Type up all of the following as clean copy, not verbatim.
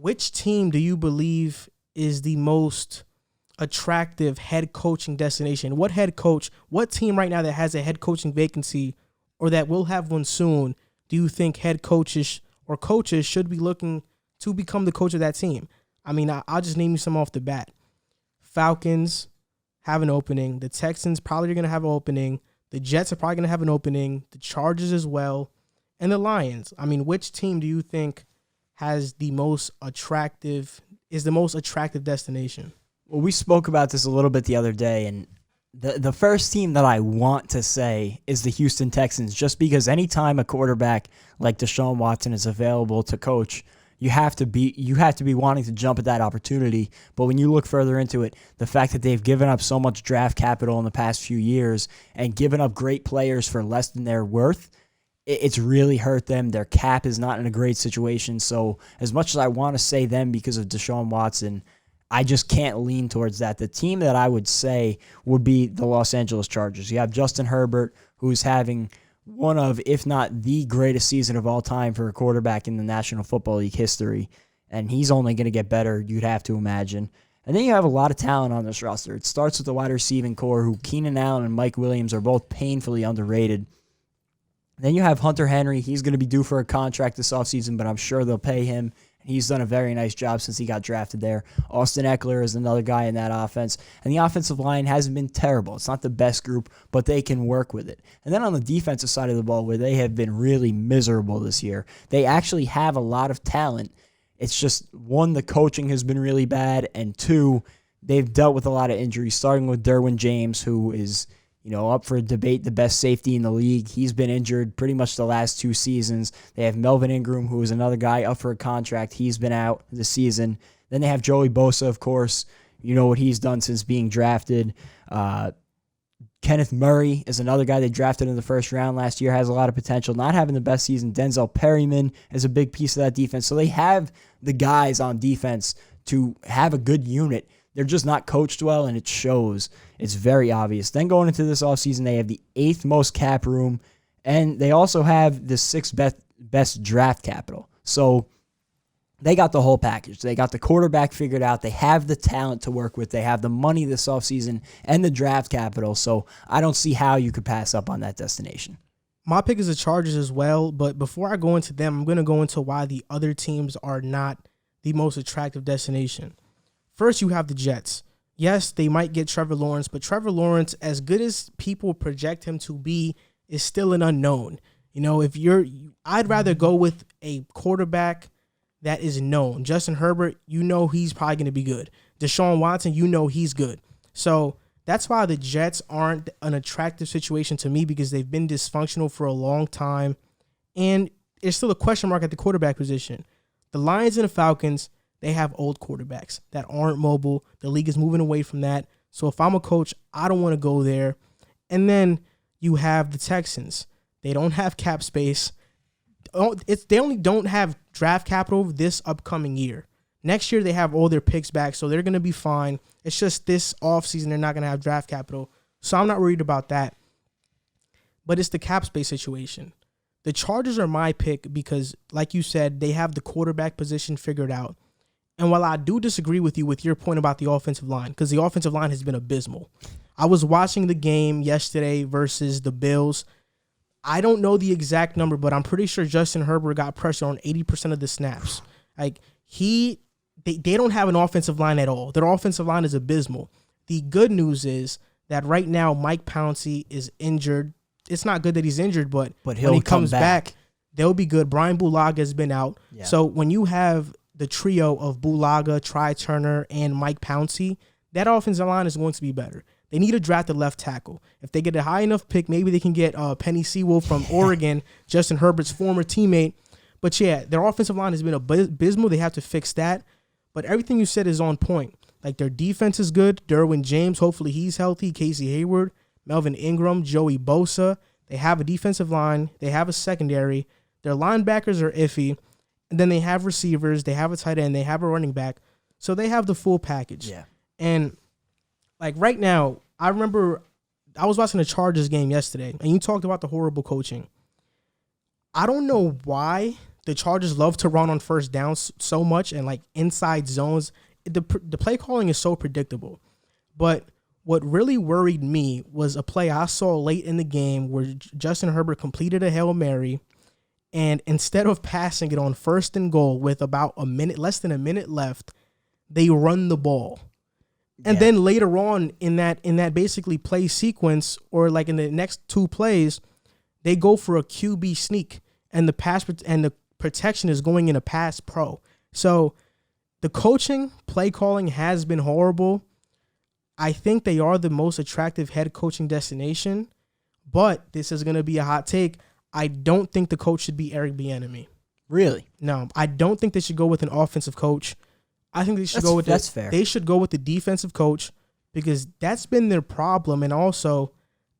which team do you believe is the most attractive head coaching destination? What team right now that has a head coaching vacancy or that will have one soon, do you think head coaches or coaches should be looking to become the coach of that team? I mean, I'll just name you some off the bat. Falcons have an opening. The Texans probably are going to have an opening. The Jets are probably going to have an opening. The Chargers as well. And the Lions. I mean, which team do you think is the most attractive destination? Well, we spoke about this a little bit the other day, and the first team that I want to say is the Houston Texans, just because anytime a quarterback like Deshaun Watson is available to coach, you have to be wanting to jump at that opportunity. But when you look further into it, the fact that they've given up so much draft capital in the past few years and given up great players for less than their worth, it's really hurt them. Their cap is not in a great situation. So as much as I want to say them because of Deshaun Watson, I just can't lean towards that. The team that I would say would be the Los Angeles Chargers. You have Justin Herbert, who's having one of, if not the greatest season of all time for a quarterback in the National Football League history, and he's only going to get better, you'd have to imagine. And then you have a lot of talent on this roster. It starts with the wide receiving core, who Keenan Allen and Mike Williams are both painfully underrated. Then you have Hunter Henry. He's going to be due for a contract this offseason, but I'm sure they'll pay him. He's done a very nice job since he got drafted there. Austin Eckler is another guy in that offense. And the offensive line hasn't been terrible. It's not the best group, but they can work with it. And then on the defensive side of the ball, where they have been really miserable this year, they actually have a lot of talent. It's just, one, the coaching has been really bad, and two, they've dealt with a lot of injuries, starting with Derwin James, who is up for debate, the best safety in the league. He's been injured pretty much the last 2 seasons. They have Melvin Ingram, who is another guy up for a contract. He's been out this season. Then they have Joey Bosa, of course. You know what he's done since being drafted. Kenneth Murray is another guy they drafted in the first round last year, has a lot of potential, not having the best season. Denzel Perryman is a big piece of that defense. So they have the guys on defense to have a good unit. They're just not coached well, and it shows. It's very obvious. Then going into this offseason, they have the 8th most cap room, and they also have the 6th best draft capital. So they got the whole package. They got the quarterback figured out. They have the talent to work with. They have the money this offseason and the draft capital. So I don't see how you could pass up on that destination. My pick is the Chargers as well, but before I go into them, I'm going to go into why the other teams are not the most attractive destination. First, you have the Jets. Yes, they might get Trevor Lawrence, but Trevor Lawrence, as good as people project him to be, is still an unknown. I'd rather go with a quarterback that is known. Justin Herbert, he's probably going to be good. Deshaun Watson, he's good. So that's why the Jets aren't an attractive situation to me, because they've been dysfunctional for a long time, and there's still a question mark at the quarterback position. The Lions and the Falcons, they have old quarterbacks that aren't mobile. The league is moving away from that. So if I'm a coach, I don't want to go there. And then you have the Texans. They don't have cap space. They only don't have draft capital this upcoming year. Next year, they have all their picks back, so they're going to be fine. It's just this offseason, they're not going to have draft capital. So I'm not worried about that. But it's the cap space situation. The Chargers are my pick because, like you said, they have the quarterback position figured out. And while I do disagree with you with your point about the offensive line, because the offensive line has been abysmal. I was watching the game yesterday versus the Bills. I don't know the exact number, but I'm pretty sure Justin Herbert got pressure on 80% of the snaps. They don't have an offensive line at all. Their offensive line is abysmal. The good news is that right now Mike Pouncey is injured. It's not good that he's injured, but when he comes back, they'll be good. Brian Bulaga has been out. Yeah. So when you have the trio of Bulaga, Try Turner, and Mike Pouncey, that offensive line is going to be better. They need to draft a left tackle. If they get a high enough pick, maybe they can get Penny Sewell from Oregon, Justin Herbert's former teammate. But yeah, their offensive line has been abysmal. They have to fix that. But everything you said is on point. Like, their defense is good. Derwin James, hopefully he's healthy. Casey Hayward, Melvin Ingram, Joey Bosa. They have a defensive line. They have a secondary. Their linebackers are iffy. And then they have receivers. They have a tight end. They have a running back. So they have the full package. Yeah. And, like, right now, I remember I was watching the Chargers game yesterday, and you talked about the horrible coaching. I don't know why the Chargers love to run on first down so much and like inside zones. The play calling is so predictable. But what really worried me was a play I saw late in the game where Justin Herbert completed a Hail Mary, and instead of passing it on 1st and goal with about less than a minute left, they run the ball. And then later on in that basically play sequence, or like in the next 2 plays, they go for a QB sneak, and the protection is going in a pass pro. So the coaching, play calling has been horrible. I think they are the most attractive head coaching destination, but this is going to be a hot take. I don't think the coach should be Eric Bieniemy. Really? No, I don't think they should go with an offensive coach. I think they should go with that's fair. They should go with the defensive coach, because that's been their problem. And also,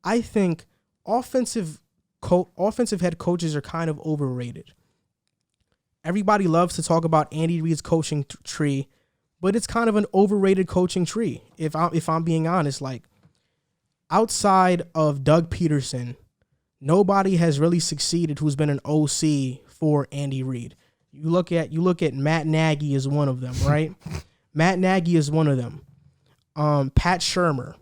I think offensive head coaches are kind of overrated. Everybody loves to talk about Andy Reid's coaching tree, but it's kind of an overrated coaching tree. If I'm being honest, like outside of Doug Peterson, nobody has really succeeded who's been an OC for Andy Reid. You look at Matt Nagy is one of them, right? Matt Nagy is one of them. Pat Shurmur,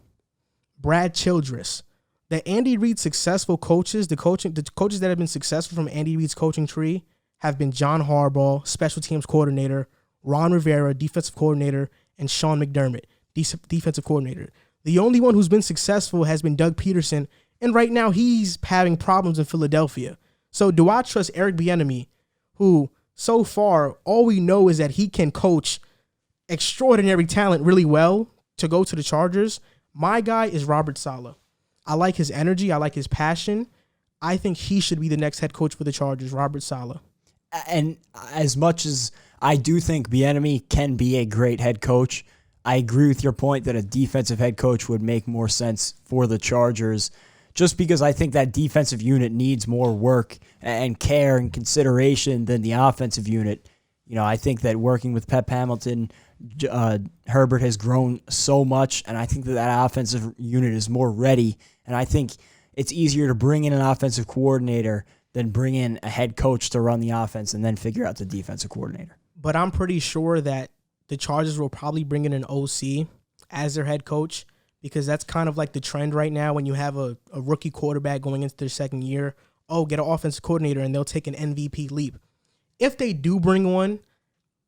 Brad Childress. The Andy Reid successful coaches, the coaches that have been successful from Andy Reid's coaching tree have been John Harbaugh, special teams coordinator, Ron Rivera, defensive coordinator, and Sean McDermott, defensive coordinator. The only one who's been successful has been Doug Peterson, and right now he's having problems in Philadelphia. So do I trust Eric Bieniemy, who so far all we know is that he can coach extraordinary talent really well, to go to the Chargers? My guy is Robert Saleh. I like his energy. I like his passion. I think he should be the next head coach for the Chargers, Robert Saleh. And as much as I do think Bieniemy can be a great head coach, I agree with your point that a defensive head coach would make more sense for the Chargers, just because I think that defensive unit needs more work and care and consideration than the offensive unit. You know, I think that working with Pep Hamilton, Herbert has grown so much, and I think that offensive unit is more ready. And I think it's easier to bring in an offensive coordinator than bring in a head coach to run the offense and then figure out the defensive coordinator. But I'm pretty sure that the Chargers will probably bring in an OC as their head coach, because that's kind of like the trend right now when you have a rookie quarterback going into their second year. Oh, get an offensive coordinator and they'll take an MVP leap. If they do bring one,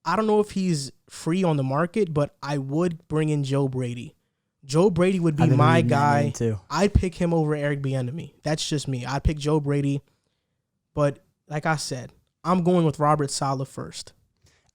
I don't know if he's free on the market, but I would bring in Joe Brady. Joe Brady would be my guy. I'd pick him over Eric Bieniemy. That's just me. I'd pick Joe Brady. But like I said, I'm going with Robert Saleh first.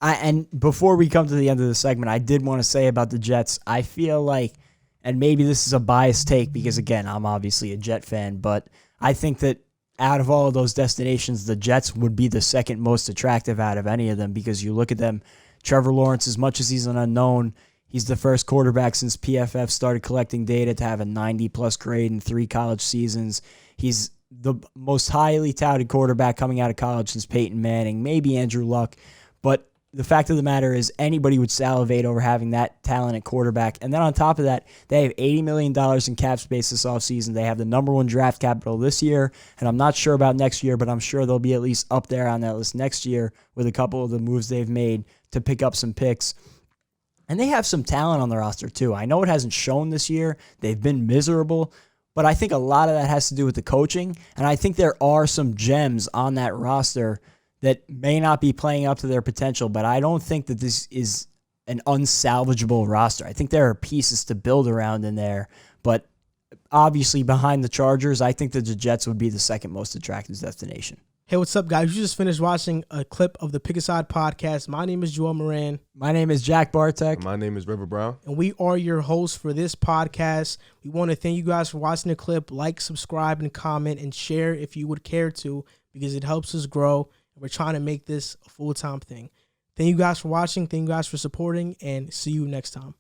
And before we come to the end of the segment, I did want to say about the Jets, I feel like, and maybe this is a biased take because, again, I'm obviously a Jet fan, but I think that out of all of those destinations, the Jets would be the second most attractive out of any of them, because you look at them, Trevor Lawrence, as much as he's an unknown, he's the first quarterback since PFF started collecting data to have a 90-plus grade in 3 college seasons. He's the most highly touted quarterback coming out of college since Peyton Manning, maybe Andrew Luck. But the fact of the matter is anybody would salivate over having that talent at quarterback. And then on top of that, they have $80 million in cap space this offseason. They have the number 1 draft capital this year, and I'm not sure about next year, but I'm sure they'll be at least up there on that list next year with a couple of the moves they've made to pick up some picks. And they have some talent on the roster too. I know it hasn't shown this year. They've been miserable, but I think a lot of that has to do with the coaching, and I think there are some gems on that roster that may not be playing up to their potential, but I don't think that this is an unsalvageable roster. I think there are pieces to build around in there, but obviously behind the Chargers, I think that the Jets would be the second most attractive destination. Hey, what's up, guys? You just finished watching a clip of the Pick a Side podcast. My name is Joel Moran. My name is Jack Barteck. My name is River Brown. And we are your hosts for this podcast. We want to thank you guys for watching the clip. Like, subscribe, and comment, and share if you would care to, because it helps us grow. We're trying to make this a full-time thing. Thank you guys for watching. Thank you guys for supporting, and see you next time.